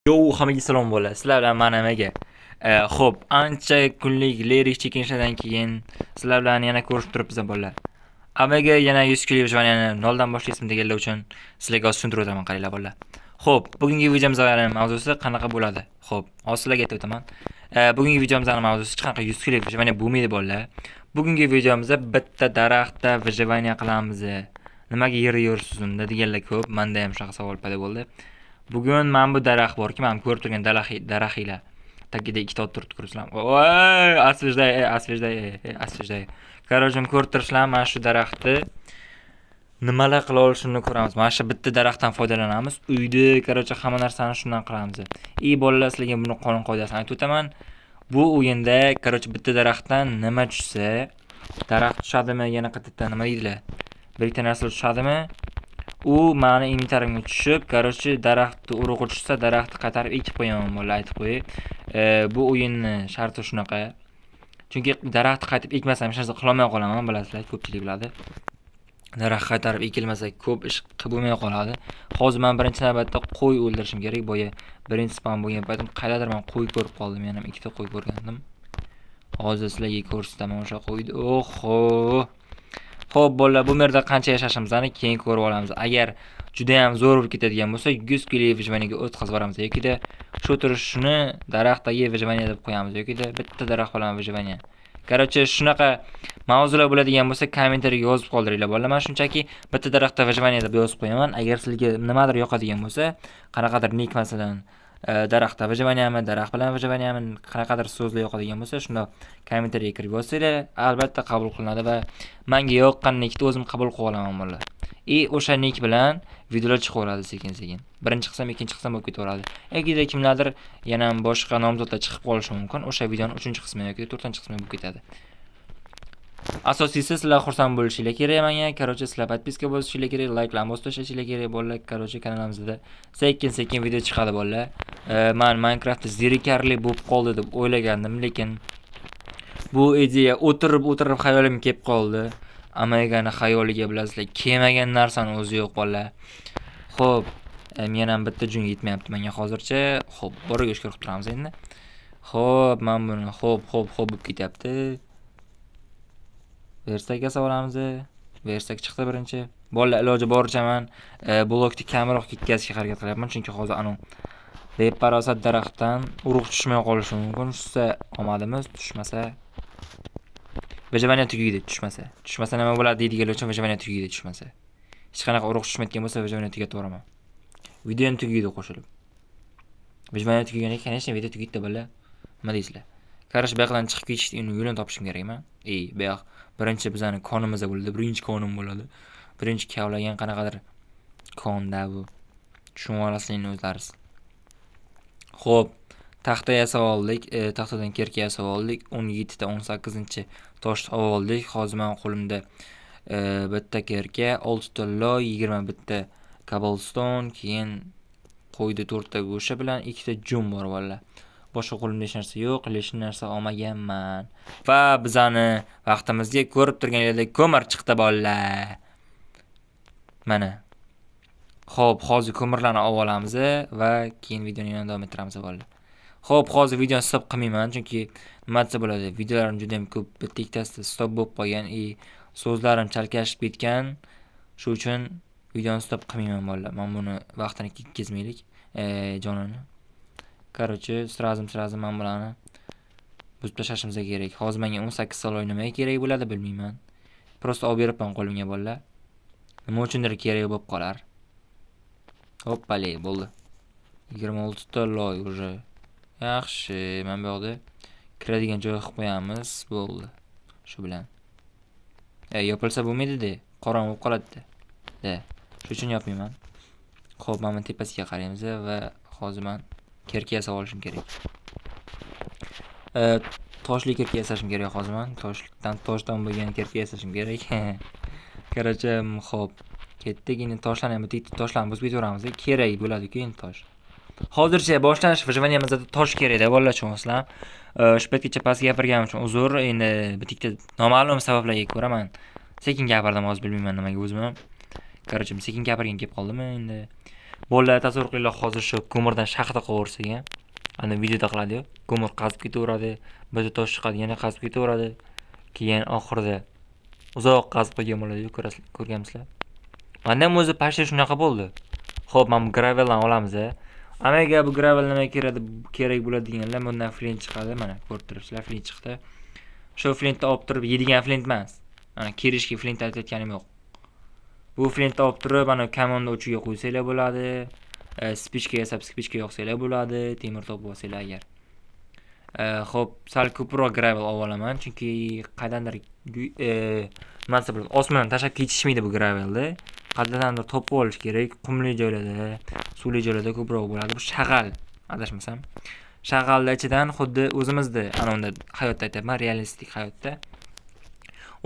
Yo, hammaga salom bo'ladi. Sizlar bilan men nimaga? Xo'p, ancha kunlik lirik chekinishdan keyin sizlar bilan yana ko'rishib turibmiz bolalar. Amaga yana 100 kilo yana noldan boshlayapman deganlar uchun sizlarga tushuntirib o'taman qaranglar bolalar. Xo'p, bugungi videomizning mavzusi qanaqa bo'ladi? Xo'p, hozir sizlarga aytib o'taman. Bugungi videomizning mavzusi hech qanaqa 100 kilo yana bo'lmaydi bolalar. Bugungi videomizda bitta daraxtda vijavaniya qilamiz. Nimaga yer yursiz unda deganlar ko'p. Menda ham shunaqa savol paydo bo'ldi. Bugun men bu daraxt borki, men ko'rib turgan daraxtlar tagida ikkita o'tirib ko'rsam. Voy, asvejday. Qarojim ko'rib turishlar, men shu daraxtni nimalar qila olishini ko'ramiz. Mana shu bitta daraxtdan foydalanamiz. Uyda, qarochi hamma narsani shundan qilamiz. Bolalar, sizlarga buni qonun qoidasini aytib o'taman. Bu o'yinda qarochi bitta daraxtdan nima tushsa, daraxt tushadimi, yana qayerdan nima deydilar? Bitta narsa tushadimi? U meni inventarimga tushib, qarochi daraxtni urug'i tushsa, daraxtni qaytarib ekib qo'yaman, bolalar aytib qo'yay. Bu o'yinni sharti shunaqa. Chunki daraxtni qaytib ekmasam hech narsa qila olmay qolaman, bilasizlar, ko'pchilik biladi. Daraxt qaytarib ekilmasa, ko'p ish qilib bo'lmay qoladi. Hozir men birinchi navbatda qo'y o'ldirishim kerak. Boya birinchi spam bo'lgan paytim qaydadir men qo'y ko'rib qoldim. Men ham ikkita qo'y ko'rgandim. Hozir sizlarga ko'rsataman o'sha qo'yni. Oho! Xo'p, bolalar, bu yerda qancha yashashimizni keyin ko'rib olamiz. Agar juda ham zo'r bo'lib ketadigan bo'lsa, 100 kilo vijvaniyaga o'tkazib yuboramiz yoki-da shu turishni daraxtdagi vijvaniya deb qo'yamiz yoki-da bitta daraxt bilan vijvaniya. Qarochi shunaqa mavzular bo'ladigan bo'lsa, kommentariyaga yozib qoldiringlar bolalar. Men shunchaki bitta daraxtda vijvaniya deb yozib qo'yaman. Agar sizlarga nimadir yoqadigan bo'lsa, qanaqadir nik masalan daraxtda vijvaniyami, daraxt bilan vijvaniyami, qanaqadir so'zlar yoqadigan bo'lsa, shunda kommentariyaga kirib yozsanglar, albatta qabul qilinadi va menga yoqqan nikni o'zim qabul qilib olaman bolalar. O'sha nik bilan videolar chiqaveradi sekin-sekin. Birinchi qism, ikkinchi qism bo'lib ketaveradi. Yoki kimlardir yana boshqa nomzodlar chiqib qolishi mumkin. O'sha videoning 3-qismi yoki 4-qismi bo'lib ketadi. Asosiysi sizlar xursand bo'lishinglar kerak menga. Qarochi sizlar podpiska bosishinglar kerak, like'larni bosib tashlashinglar kerak bolalar. Qarochi kanalimizda sekin-sekin video chiqadi bolalar. Men Minecraftda zerikarli bo'lib qoldi deb o'ylagandim, lekin bu ideya o'tirib xayolimga kelib qoldi. Amagani xayoliga bilasizlar, kelmagan narsani o'zi yo'q bolalar. Xo'p, men ham bitta jun yetmayapti menga hozircha. Xo'p, boriga ko'rib turamiz endi. Xo'p, men buni xo'p bo'lib ketyapti. Versakka olamiz. Versak chiqdi birinchi. Bolalar, iloji boricha men blokni kamroq ketkazishga harakat qilyapman, chunki hozir beparosat daraxtdan urug' tushmay qolishi mumkin. Tushsa omadimiz, tushmasa vijvaniya tugaydi. Tushmasa nima bo'ladi deydiganlar uchun vijvaniya tugaydi tushmasa. Hech qanaqa urug' tushmayotgan bo'lsa vijvaniya tugatib yuboraman. Video tugaydi qo'shilib. Vijvaniya tugaganiga конечно video tugaydi bolalar. Nima deysizlar? Qarash bu yoqdan chiqib ketishning yo'lini topishim kerakman. Bu yoq birinchi bizning konimizda bo'ladi, birinchi konim bo'ladi. Birinchi kavlagan qanaqadir konda bu. Tushunib olasizlarni o'zlaringiz. Xo'p, taxta yasab oldik, taxtadan kerka yasab oldik. 17 ta 18-chi toshni oldik. Hozir men qo'limda bitta kerka, 6 ta loy, 21 ta cobblestone, keyin qo'ydi 4 ta go'sha bilan 2 ta jum bor bolalar. Boshqa qo'limda hech narsa yo'q, hech narsa olmaganman. Va bizani vaqtimizga ko'rib turganingizdek ko'mir chiqdi bolalar. Mana. Xo'p, hozir ko'mirlarni olib olamiz va keyin videoni yana davom ettiramiz bolalar. Xo'p, hozir videoni stop qilmayman, chunki nima desa bo'ladi, videolarim juda ham ko'p bitta ikkitasida stop bo'lib qolgan, so'zlarim chalkashib ketgan. Shu uchun videoni stop qilmayman bolalar. Men buni vaqtini ketkazmaylik, jonini. Qarochi, sразу men bularni buzib tashlashimiz kerak. Hozir menga 18 saloy nimaga kerak bo'ladi bilmayman. Prosta olib beribman qo'limga bolalar. Nima uchundir kerak bo'lib qolar. Hoppali, bo'ldi. 26 ta loy уже. Yaxshi, men bu yerda kiradigan joy qilib qo'yamiz, bo'ldi. Shu bilan. Yopilsa bo'lmaydi-da, qorong'u bo'lib qoladi-da. Shu uchun yopmayman. Xo'p, men tepasiga qaraymiz va hozir men kerka yasab olishim kerak. Toshli kerka yasashim kerak hozir men. Toshdan bo'lgan kerka yasashim kerak. Qarochi, xo'p, ketdik. Endi toshlarni ham bitta toshlarni buzib ketaveramiz. Kerak bo'ladi-ku endi tosh. Hozircha boshlanish vijvaniyamizda tosh kerak-da bolalar, tushunasizlar. Shu paytgacha past gapirganim uchun uzr. Endi bitta noma'lum sabablarga ko'ra men sekin gapirdim, hozir bilmayman nimaga o'zim ham. Qarochi, sekin gapirgan kelib qoldimi endi. Bolalar tasavvur qilinglar, hozir shu ko'mirdan shaxta qovursak, ana videoda qiladi-yu. Ko'mir qazib ketaveradi, bitta tosh chiqadi, yana qazib ketaveradi. Keyin oxirida uzoq qazib qo'ygan bo'ladi-yu, ko'rganmisizlar. Menda ham o'zi pashta shunaqa bo'ldi. Xo'p, mana bu graveldan olamiz. Amaga bu gravel nima kerak bo'ladi deganlar, bundan flint chiqadi. Mana ko'rib turibsizlar, flint chiqdi. Shu flintni olib turib yeydigan flint emas. Mana kirishki flint aytayotganim yo'q. Bu flintni olib turib, ana kamonni uchiga qo'ysanglar bo'ladi. Spichka yasab spichka yoqsanglar bo'ladi, temir topib olsanglar agar. Xo'p, sal ko'proq gravel olib olaman, chunki qaydandir nimasi bo'ladi, osmondan tashlab ketishmaydi bu gravelni. Qaydandir topib olish kerak, qumli joylarda, suvli joylarda ko'proq bo'ladi. Bu shag'al, adashmasam. Shag'alning ichidan xuddi o'zimizda, ana unda hayotda aytayapman, realistik hayotda.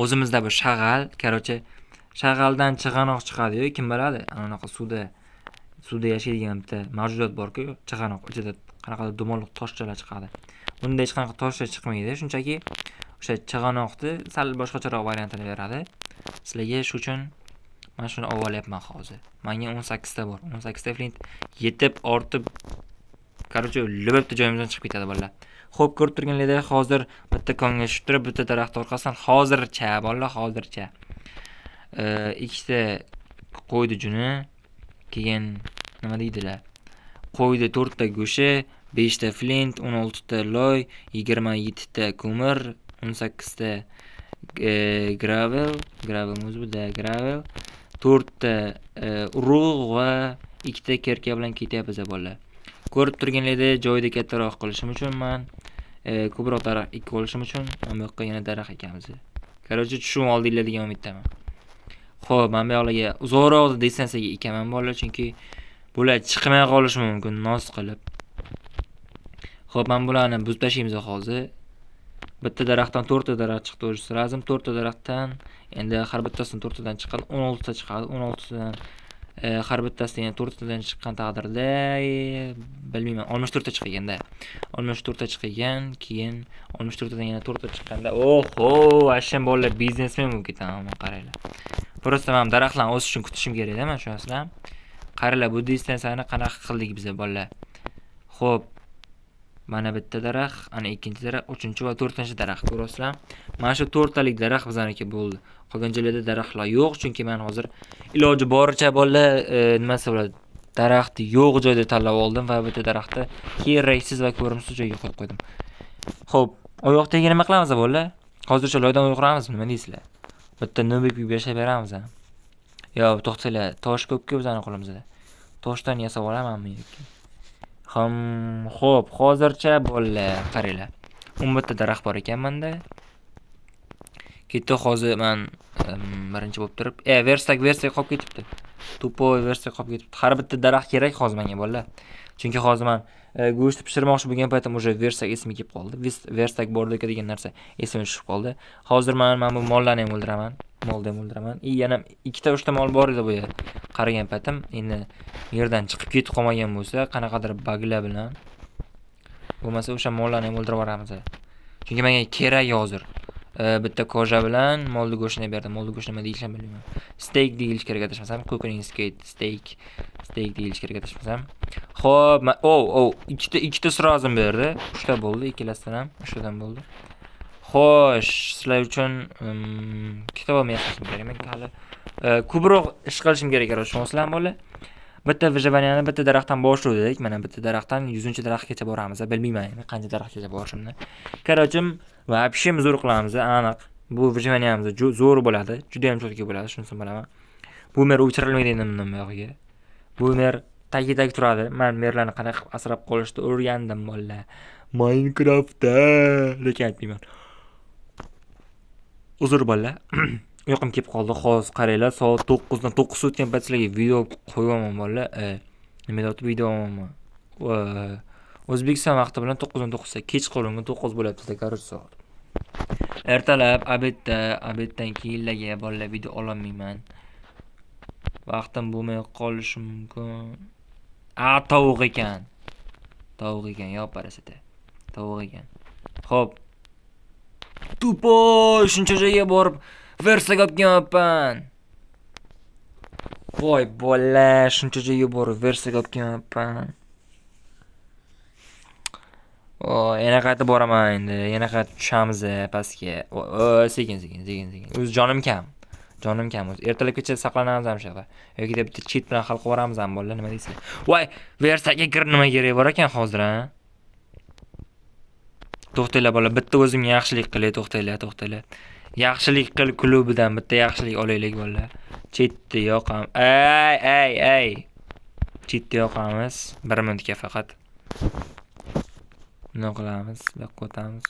O'zimizda bu shag'al, qarochi, shag'aldan chig'anoq chiqadi-yu, kim biladi? Anaqa suvda yashaydigan bitta mavjudot bor-ku, chig'anoq ichida qanaqadir dumaloq toshchalar chiqadi. Bunda hech qanaqa toshlar chiqmaydi, shunchaki o'sha chig'anoqni sal boshqacharoq variantini beradi. Sizlarga shu uchun men shuni olib olyapman hozir. Menga 18 ta bor. 18 ta flint yetib, ortib, qarochi, libabda joyimizdan chiqib ketadi bolalar. Xo'p, ko'rib turganlaringdek, hozir bitta konga tushib turib, bitta daraxt orqasidan hozircha bolalar, hozircha ikkita qo'ydi juni, keyin nima deydilar? Qo'ydi 4 ta go'shi, 5 ta flint, 16 ta loy, 27 ta ko'mir, 18 ta gravel, gravel, 4 ta urug' va 2 ta kerka bilan ketyapmiz bolalar. Ko'rib turganlaringdek, joyda kattaroq qilishim uchun men ko'proq daraxt ekib olishim uchun men bu yoqqa yana daraxt ekamiz. Qarochi, tushunib oldinglar degan umiddaman. Xo'p, men bu yoqlarga uzoqroq distansiyaga ekaman bolalar, chunki bular chiqmay qolishi mumkin noz qilib. Xo'p, men bularni buzib tashlaymiz hozir. Bitta daraxtdan 4 ta daraxt chiqdi o'zi lazim. 4 ta daraxtdan endi har bittasidan 4 tadan chiqadi, 16 ta chiqadi. 16 tadan har bittasidan yana 4 tadan chiqqan taqdirda bilmayman, 64 ta chiqqanda. 64 ta chiqqan, keyin 64 tadan yana 4 ta chiqqanda, oho, asham bolalar biznesmen bo'lib ketaman, qaranglar. Prosta men daraxtlarni o'sish uchun kutishim kerak-da, men tushunasizlar? Qaranglar, bu distansiyani qanaqa qildik biz bolalar. Xo'p, mana bitta daraxt, ana ikkinchi daraxt, 3-chi va 4-chi daraxt ko'rasizlar. Mana shu 4 talik daraxt bizaniki bo'ldi. Qolgan joylarda daraxtlar yo'q, chunki men hozir iloji boricha bolalar nimasi bo'ladi, daraxti yo'q joyda tanlab oldim va bitta daraxtni keraksiz va ko'rimsiz joyga qo'yib qo'ydim. Xo'p, oyoqdagi nima qilamiz bolalar? Hozircha loydan o'qiramizmi, nima deysizlar? Bitta nobek yashab beramiz. Yo, to'xtanglar, tosh ko'pku bizning qo'limizda. Toshdan yasab olamanmi yoki? Xo'p, hozircha bolalar, qaranglar. 11 ta daraxt bor ekan menda. Ketdi hozir men birinchi bo'lib turib, verstak qolib ketibdi. Tupoy verstak qolib ketibdi. Har bitta daraxt kerak hozir menga bolalar. Chunki hozir men go'shtni pishirmoqchi bo'lgan paytim o'sha versak esimga kelib qoldi. Verstak borda degan narsa esimga tushib qoldi. Hozir men bu mollarni ham o'ldiraman. Yana 2 ta 3 ta mol bor edi bu yerda. Qaragan paytim, endi yerdan chiqib ketib qolmagan bo'lsa, qanaqadir buglar bilan bo'lmasa o'sha mollarni ham o'ldirib yuboramiz. Chunki menga kerak hozir. Bitta koja bilan molni go'shtini berdim. Molni go'sht nima deyishini bilmayman. Steak deyilish kerak adashmasam, cooking steak deyilish kerak adashmasam. Xo'p, ikkita srazim berdi. 3 ta bo'ldi, ikkalasidan ham 3 tadan bo'ldi. Xo'sh, sizlar uchun kitob olmayapsizmi kerak? Men hali ko'proq ish qilishim kerak edi, tushunasizlar bolalar. Bitta vijavaniyani bitta daraxtdan boshladik. Mana bitta daraxtdan 100-chi daraxtgacha boramiz. Bilmayman endi qancha daraxtgacha borishimni. Qarochim, vobshem zo'r qilamiz, aniq. Bu vijavaniyamiz zo'r bo'ladi, juda ham cho'tka bo'ladi, shunisi bilaman. Bu mer o'chirilmaydi endi bu yog'iga. Bu mer tag turadi. Men merlarni qanaqa asrab qolishni o'rgandim bolalar. Minecraftda, lekin aytmayman. Uzr bolalar. Yo'qim kelib qoldi. Hozir qaranglar, soat 9dan 9 o'tgan payt sizlarga video qo'yaman bolalar. Nima deyapti videomi? O'zbekiston vaqti bilan 9dan 9 kechqurungi 9 bo'lyapti, qaroch soat. Ertalab obeddan keyinlarga bolalar video ololmayman. Vaqtim bo'lmay qolishi mumkin. Tovuq ekan. Yo parasita. Tovuq ekan. Xo'p. Tupoy, shuncha joyga borib versak olib kelmayapman. Voy bola, shuncha joyga borib versak olib kelmabman. Yana qaytib boraman endi. Yana qaytib tushamiz pastga. Sekin. O'zi jonim kam. O'zi ertalabgacha saqlanamiz ham shu yerda. Yoki bitta chet bilan hal qilib yuboramiz ham bolalar, nima deysizlar? Voy, versakga kir nima kerak bor ekan hozir, ha? To'xtanglar bola, bitta o'zimga yaxshilik qilay, to'xtanglar. Yaxshilik qil klubidan bitta yaxshilik olaylik bolalar. Chetni yoqam. Ay. Chetni yoqamiz. 1 minutga faqat. Nima qilamiz? Yoqqa o'tamiz.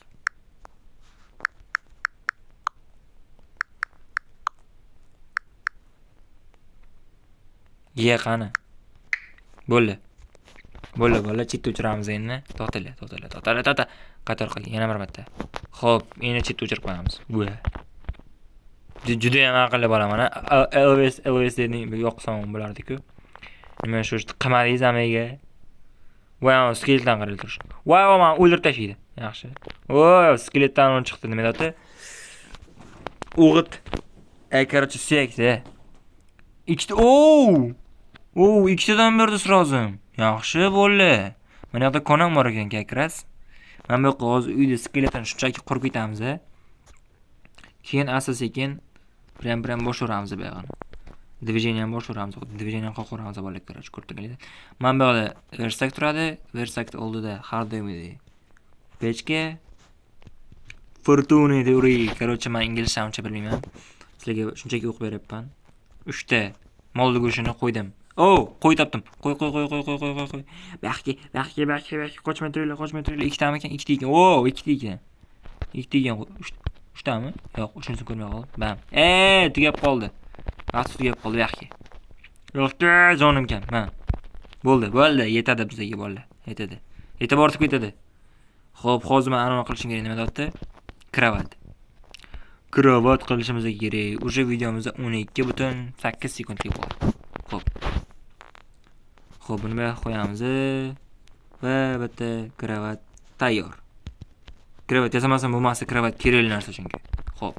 Ye qani. Bo'ldi. Bo'ldi, chetni o'chiramiz endi. To'xtanglar. Qator qilgan yana bir marta. Xo'p, endi chetni o'chirib qo'yamiz. Juda ham aqlli bo'laman. Elvis dening yoqsam bo'lardi-ku. Nima shu qimadingiz amiga? Voy, skeletdan qarab turish. Voy, men o'ldirib tashlaydi. Yaxshi. Voy, skeletdan o'n chiqdi nima deyapti? O'g'it. Короче, suyakda. Ikkita. Ikkitadan berdi srozim. Yaxshi bo'ldi. Mana yoqda konam bor ekan, kakras. Mana bu hozir uyda skeletdan shunchaki qurib ketamiz. Keyin asta-sekin bilan boshlaymiz bu yerni. Движение boshlaymiz. Движение qo'yamiz bolalar, короче, ko'rtinglar. Mana bu yerda versak turadi. Versak oldida har doimgidek pechka. Fortuna teori. Короче, men inglizcha uncha bilmayman. Sizlarga shunchaki o'qib beryapman. 3 ta molni go'shtini qo'ydim. Qo'y topdim. Qo'y. Baxki. Qochmay turinglar. Ikkitami ekan? Ikkita ekan. 2 ekan. 3 tami? Yo'q, 3-sini ko'rmay qoldim. Bam. Tugab qoldi. Vaqt tugab qoldi yaxki. Yo'qda, jonim kam. Bo'ldi. Yetadi bizga bolalar. Yetib ortib ketadi. Xo'p, hozir men anaqa qilishim kerak nima deyapti? Kravat qilishimiz kerak. O'sha videomizda 12.8 sekundlik bor. Xo'p, buni bu qo'yamiz va bitta kravat tayyor. Kravat yasamasam bo'lmasa, kravat kerakli narsa chunki. Xo'p.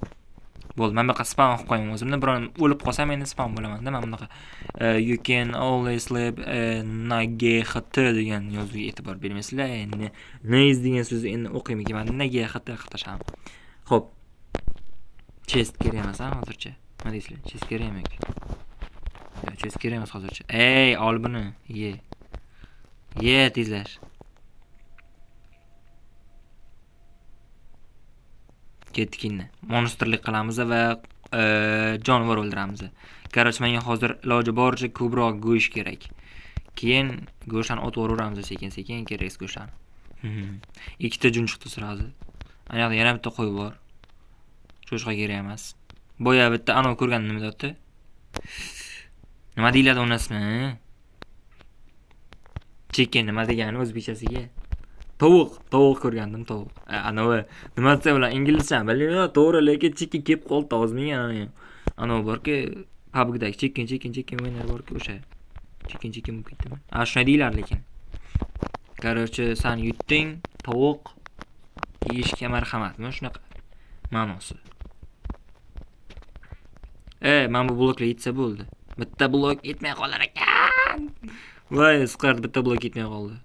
Bo'ldi, men bunaqa spam qilib qo'yaman o'zimni. Biron o'lib qolsam endi spam bo'laman-da. Men bunaqa you can always live NGHT degan yozuvga e'tibor bermaysizlar. Endi nice degan so'zni endi o'qiyman. Men NGHT qiltasham. Xo'p. Chest kerak emas hozircha. Nima deysizlar? Chest kerakmi? Yo'q, chest kerak emas hozircha. Ol buni. Ye tezlar. Ketdik endi. Monsterlik qilamiz va jonivor o'ldiramiz. Короче, menga hozir iloji boricha ko'proq go'sht kerak. Keyin go'shtni otib o'raveramiz sekin kerak go'shtni. Ikkita jun chiqdi sirazi. Ana yoqda yana bitta qo'y bor. Cho'chqa kerak emas. Boya bitta anov ko'rgan nima deyapti? Nima deyiladi unasmi? Chicken nima degani o'zbekchasiga? Tovuq ko'rgandim, tovuq. Anavi nima desa bilan inglizcha bilmayman, to'g'ri, lekin chicken kelib qoldi og'zimga. Anavi borki, PUBG'dagi chicken o'ynar borki, o'sha chicken bo'lib ketdimi? Shunday deylar lekin. Короче, sen yutding, tovuq yeyishga marhamatmi? Shunaqa ma'nosi. Men bu blokla yetsa bo'ldi. Bitta blok yetmay qolar ekan. Voy, sqart bitta blok yetmay qoldi.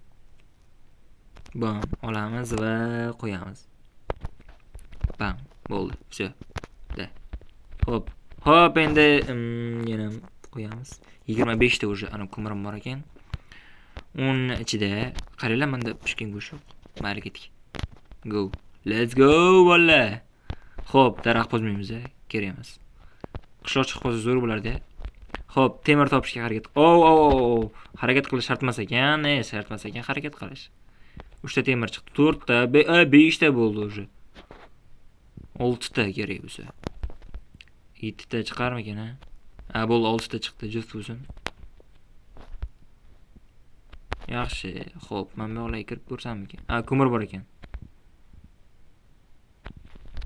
Bam, olamiz va qo'yamiz. Bam, bo'ldi. Shu. Hop, endi yana qo'yamiz. 25 ta уже ana ko'mirim bor ekan. Uning ichida qaranglar, menda pishgan go'sht yo'q. Mayli ketdik. Go. Let's go, bola. Xo'p, daraxt bozmaymiz, kerak emas. Qishloq chiqib qolsa zo'r bo'lardi. Xo'p, temir topishga harakat. Harakat qilish shart emas ekan, harakat qilish. 3 ta temir chiqdi, 4 ta, 5 ta bo'ldi уже. 6 ta kerak bo'lsa. 7 ta chiqarmikan, ha? Bo'ldi, 6 ta chiqdi, juft bo'lsin. Yaxshi. Xo'p, men bu yoqlarga kirib ko'rsammikan? Ko'mir bor ekan.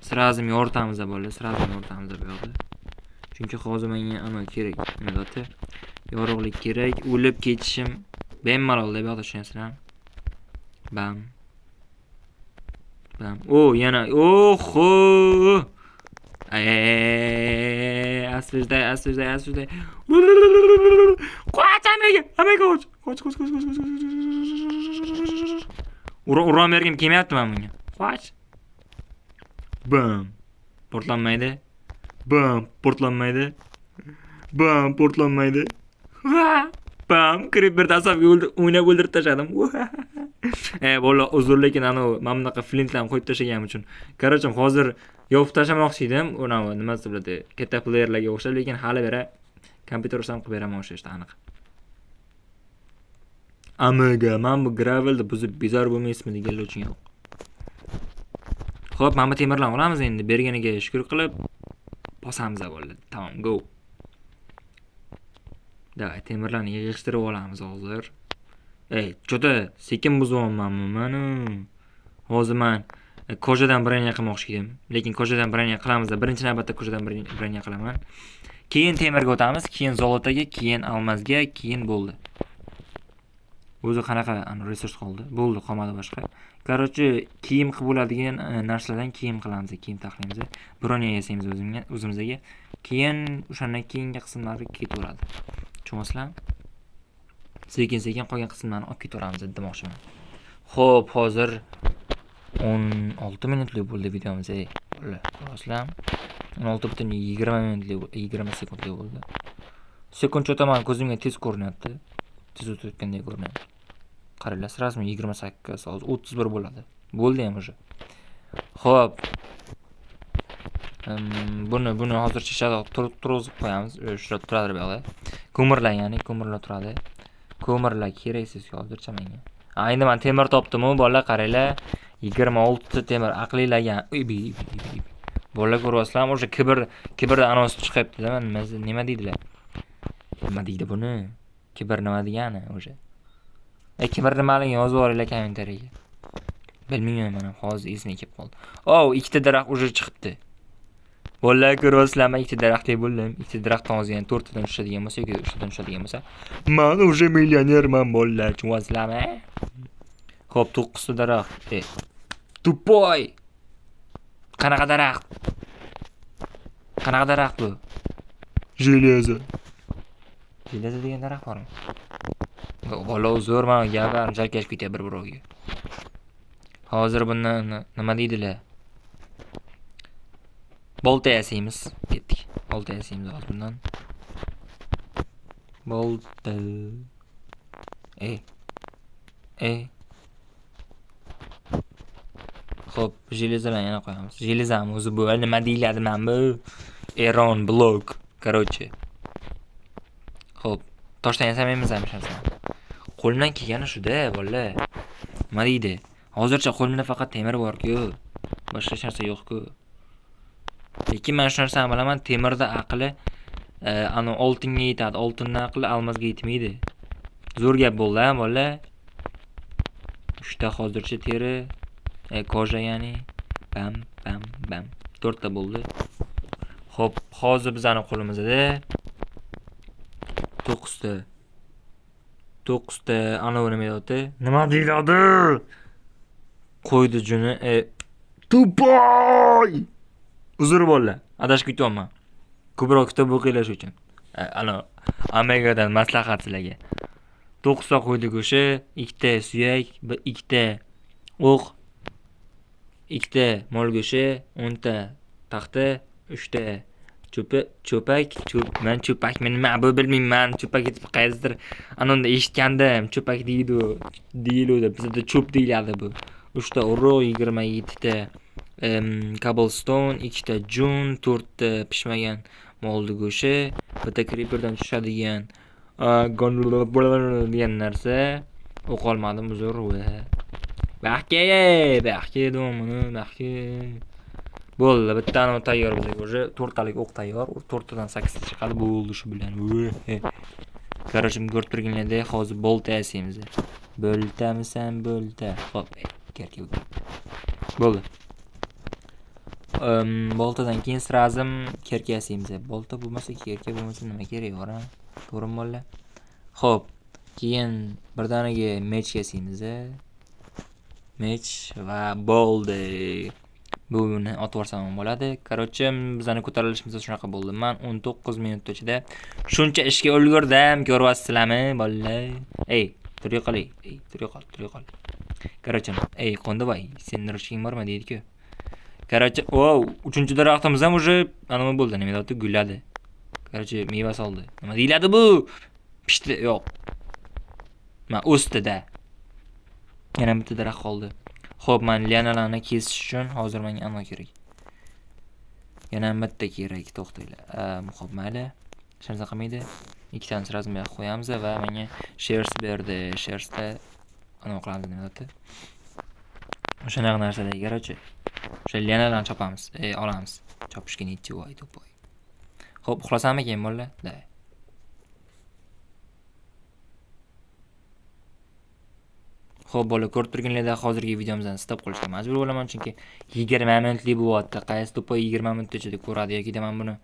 Sirazim yoritamiz bolalar, bu yoqda. Chunki hozir menga ana kerak. Nima deyapti? Yorug'lik kerak, o'lib ketishim bemalol deb yoqda tushunasizlar. Bam. Yana. Asvejday. Qoch amaga qoch. Qoch. Uram bergim kelmayapti men bunga. Qoch. Bam. Portlanmaydi. Bam. Creeper'da asabga o'ynab o'ldirib tashladim. Bola uzr, lekin men bunaqa flintlarni qo'yib tashlaganim uchun. Короче, hozir yopib tashlamoqchi edim. Nimasi bo'ladi? Katta playerlarga o'xshab, lekin hali bera kompyuter ishlam qilib beraman o'sha ishda aniq. Amiga, men bu gravelni buzib bezor bo'lmaysizmi deganlar uchun yo'q. Xo'p, mana bu temirlarni olamiz endi. Berganiga shukr qilib bosamiz bo'ldi. Tamam, go. Davay, temirlarni yig'ishtirib olamiz hozir. Cho'ta, sekin buzyapmanmi men? Hozir men kojadan branya qilmoqchi edim. Lekin kojadan branya qilamiz-da. Birinchi navbatda kojadan branya qilaman. Keyin temirga o'tamiz, keyin zolotaga, keyin almazga, keyin bo'ldi. O'zi qanaqa resurs qoldi? Bo'ldi, qolmadi boshqa. Короче, kiyim qilib bo'ladigan narsalardan kiyim qilamiz, kiyim taxlaymiz. Bronya yasaymiz o'zimizga. Keyin o'shandan keyingi qismlari ketaveradi. Tushunasizlar? Sekin qolgan qismlarni olib ketaveramiz demoqchiman. Xo'p, hozir 16 minutlik bo'ldi videomiz. Ko'rasizlar? 16:20 minutlik, 20 sekundlik bo'ldi. Sekund cho'taman ko'zimga tez ko'rinyapti. Tez o'tayotgandek ko'rinyapti. Qaranglar, rasmiy 28, hozir 31 bo'ladi. Bo'ldi ham o'sha. Xo'p. Buni hozircha shadoq turg'izib qo'yamiz. Shurada turadi bu yoqda. Ko'mirlar, ya'ni ko'mirlar turadi. Ko'mirlar keraksiz hozircha menga. Endi men temir topdim-ku, bolalar qaranglar. 26 ta temir aqlilarga. Bolalar ko'ryapsizlarmi? O'sha kibrda anons chiqyapti-da. Nima deydilar? Nima deydi buni? Kibr nima degani o'sha? Kibr nimaligini yozib yuboringlar kommentariyaga. Bilmayman, men hozir esimga kelib qoldi. Ikkita daraxt уже chiqibdi. Bolalar ko'ryapsizlarmi? Ikkita daraxtli bo'ldim. Ikkita daraxtdan hozir yana 4 tadan tushadigan bo'lsa, yoki 3 tadan tushadigan bo'lsa, men уже millionerman bolalar, tushunasizlarmi? Xo'p, 9 ta daraxt. Tupoy. Qanaqa daraxt? Qanaqa daraxt bu? Железо. Железо degan daraxt bormi? Bola uzr, men gaplarim chalkashib ketyapti bir-birovga. Hozir bundan nima deydilar? Bolta yasaymiz. Ketdik. Bolta yasaymiz hozir bundan. Bolta. Xo'p, железоlarni yana qo'yamiz. Железоmi o'zi bu nima deyiladi men bu? Iron block. Короче. Xo'p, toshdan yasamaymiz ham shuncha. Qo'limdan kelgani shu-da, bolalar. Nima deydi? Hozircha qo'limda faqat temir bor-ku. Boshqa hech narsa yo'q-ku. Lekin men shu narsani bilaman, temirda aqli oltinga yetadi, oltinning aqli almazga yetmaydi. Zo'r gap bo'ldi, bolalar. 3 ta hozircha teri, koja ya'ni. Bam. 4 ta bo'ldi. Xo'p, hozir bizning qo'limizda 9 ta. 9 ta ana nima deyapti? Nima deyiladi? Qo'ydi juni. Tupoy! Uzr bolalar, adashib ketyapman. Ko'proq kitob o'qinglar uchun. Omegadan maslahat sizlarga. 9 ta qo'ydi go'shi, 2 ta suyak, 2 ta o'q, 2 ta mol go'shi, 10 ta taxta, 3 ta cho'pak. Men cho'pak nima bu bilmayman. Cho'pak etib qaysidir anonda eshitgandim. Cho'pak deyiladi. Bizda cho'p deyiladi bu. 3 ta urug', 27 ta cobblestone, 2 ta jun, 4 ta pishmagan moldi go'shi, bitta creeperdan tushadigan degan narsa. O'qolmadim uzr. Baxke domini. Bo'ldi, bittani tayyor bizga уже 4 talik o'q tayyor. 4 tadan 8 ta chiqadi, bo'ldi shu bilan. Короче, ko'rib turganinglardek hozir bolta yasaymiz. Boltamisan, bolta. Xo'p, kerak. Bo'ldi. Boltadan keyin srazim kerka yasaymiz. Bolta bo'lmasa, kerka bo'lmasa nima kerak bor, ha? To'g'rimi bolalar? Xo'p, keyin birdaniga mech yasaymiz. Mech va bo'ldi. Buni otib yuborsam bo'ladi. Короче, bizning ko'tarilishimiz shunaqa bo'ldi. Men 19 minut ichida shuncha ishga ulgurdim. Ko'ryapsizlarmi, bolalar? Ey, tur yo'qoling. Ey, tur yo'qol. Короче, ey, qo'ndivoy, sen nurishing bormi deydi-ku. Короче, wow, 3-daraxtimiz ham уже nima bo'ldi, nima deyapti, gulladi. Короче, meva soldi. Nima deyiladi bu? Pishdi, yo'q. Men o'sdi-da. Yana bitta daraxt qoldi. Xo'p, men lianalarni kesish uchun hozir menga ammo kerak. Yana bitta kerak, to'xtanglar. Xo'p, mayli. Hech narsa qilmaydi. Ikkitani sразу bu yoqqa qo'yamiz va menga shears berdi. Shearsda ana qilamiz nima deyapti? O'shanaqa narsalar, короче. O'sha lianalarni chopamiz, olamiz. Chopishga necha voy to'poy. Xo'p, uxlasammikin bolalar? Da. Xo'p, bola ko'rib turganlarda hozirgi videomizdan stop qilishga majbur bo'laman, chunki 20 minutlik bo'lyapti. Qaysi to'poy 20 minut ichida ko'radi yoki men buni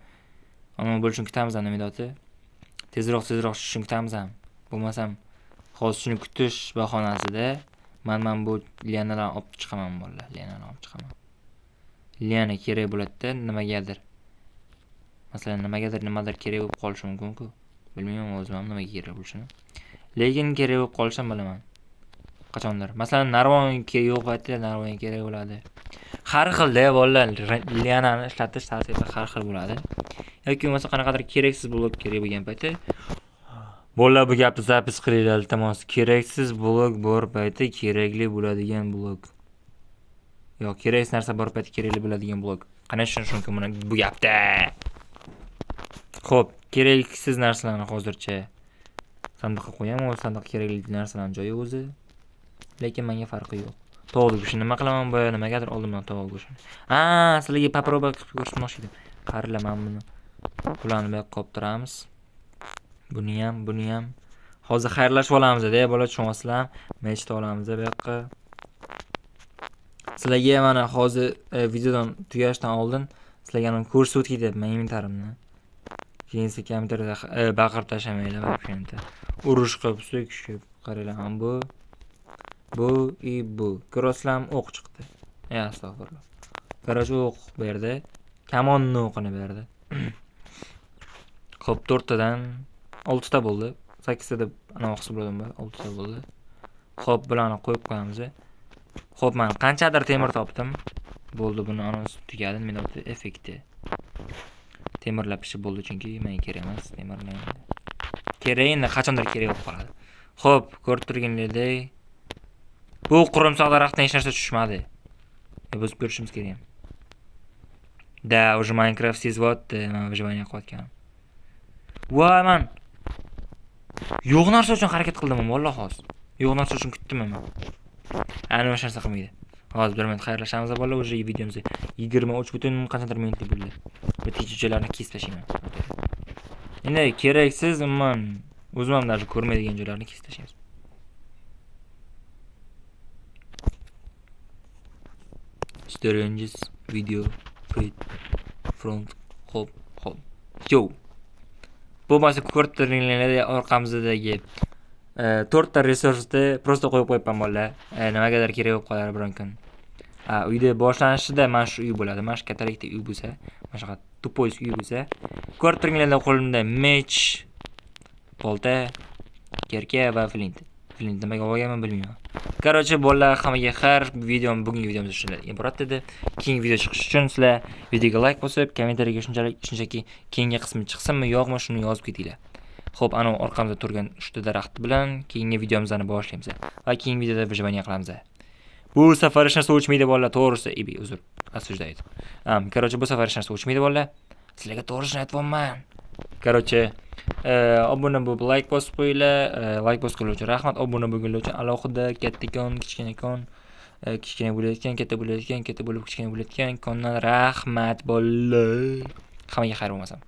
nima bo'lishini kutamiz ham nima deyapti? Tezroq tushishni kutamiz ham. Bo'lmasam hozir shuni kutish bahonasida men bu lianalarni olib chiqaman bolalar, lianalarni olib chiqaman. Liana kerak bo'ladi-da nimagadir. Masalan, nimadir kerak bo'lib qolishi mumkin-ku. Bilmayman o'zim ham nimaga kerak bo'lishini. Lekin kerak bo'lib qolishini bilaman. Qachondir. Masalan, narvon kerak yo'q paytda narvon kerak bo'ladi. Har xilda bolalar lianani ishlatish tartibi har xil bo'ladi. Yoki bo'lmasa qanaqadir keraksiz blok kerak bo'lgan paytda bolalar bu gapni zapis qilinglar, iltimos. Keraksiz blok bor paytda kerakli bo'ladigan blok. Yo'q, keraksiz narsa bor paytda kerakli bo'ladigan blok. Qanday tushunish mumkin buni bu gapda? Xo'p, keraksiz narsalarni hozircha sandiqqa qo'yaman, o'z sandiq kerakli narsalarning joyi o'zi. Lekin menga farqi yo'q. Tovuq go'shini nima qilaman bu? Nimagadir oldimdan tovuq go'shini. Sizlarga paproba qilib ko'rsatmoqchi edim. Qarilar, men buni bularni bu yoqqa qo'yib turamiz. Buni ham. Hozir xayrlashib olamiz-da, bola tushunyapsizlar. Mechta olamiz bu yoqqa. Sizlarga mana hozir videodan tugashdan oldin sizlarga ham ko'rsatib ketyapman inventarimni. Keyin kompyuterda baqirib tashamanglar va shunda urush qilib so'kishib qaranglar ham bu bu. Ko'rasizlarmi, o'q chiqdi. Astag'firullah. Короче, o'q berdi. Kamonni o'qini berdi. Xo'p, 4 tadan 6 ta bo'ldi. 8 ta deb ana o'qisa bo'ladimi? 6 ta bo'ldi. Xo'p, bularni qo'yib qo'yamiz. Xo'p, men qanchadir temir topdim. Bo'ldi, buni anons tugadi. Men o'tib effekti. Temirlab ishi bo'ldi, chunki menga kerak emas temirlar. Kerak endi qachondir kerak bo'lib qoladi. Xo'p, ko'rib turganinglardek bu qurimsoq daraxtdan hech narsa tushmadi. Biz ko'rishimiz kerak. Da, уже Minecraft sezyapti, men выживание qilayotganim. Voy, men yo'q narsa uchun harakat qildim, vallahi hozir. Yo'q narsa uchun kutdim men. Ana o'sha narsa qilmaydi. Hozir bir minut xayrlashamiz bolalar, уже videomiz 23 butun qanchadir minutlik bo'ldi. Bitta joylarni kesib tashlayman. Endi keraksiz men o'zim ham даже ko'rmaydigan joylarni kesib tashlaymiz. Stranges video front hop. Yo. Bu bo'lmasa ko'rib turganinglarda orqamizdagi 4 ta resursni prosta qo'yib qo'yibman bolalar. Nimagadir kerak bo'lib qolar biron kun. Uyda boshlanishida mana shu uy bo'ladi. Mana shu kattalikda uy bo'lsa, mana shu tupoy uy bo'lsa, ko'rib turganlarda qo'limda mech, bolta, kerka va flint. Flint nimaga olganman bilmayman. Короче, bolalar, hammaga xayr. Bugungi videomiz shunday iborat edi. Keyingi video chiqishi uchun sizlar videoga like bosib, kommentariyaga shunchaki keyingi qismi chiqsinmi, yo'qmi shuni yozib ketinglar. Xo'p, ana orqamda turgan 3 daraxt bilan keyingi videomizni boshlaymiz va keyingi videoda выживание qilamiz. Bu safar hech narsa o'chmaydi bolalar, to'g'risi. Uzr, asujdayd. Короче, bu safar hech narsa o'chmaydi bolalar. Sizlarga to'g'risini aytibman. Короче, obuna bo'lib like bosib qo'yinglar. Like bosganlar uchun rahmat. Obuna bo'lganlar uchun alohida kattakon, kichkinakon, kichkina bo'layotgan, katta bo'layotgan, katta bo'lib kichkina bo'layotgan kondan rahmat bolalar. Hammaga xayr bo'lmasin.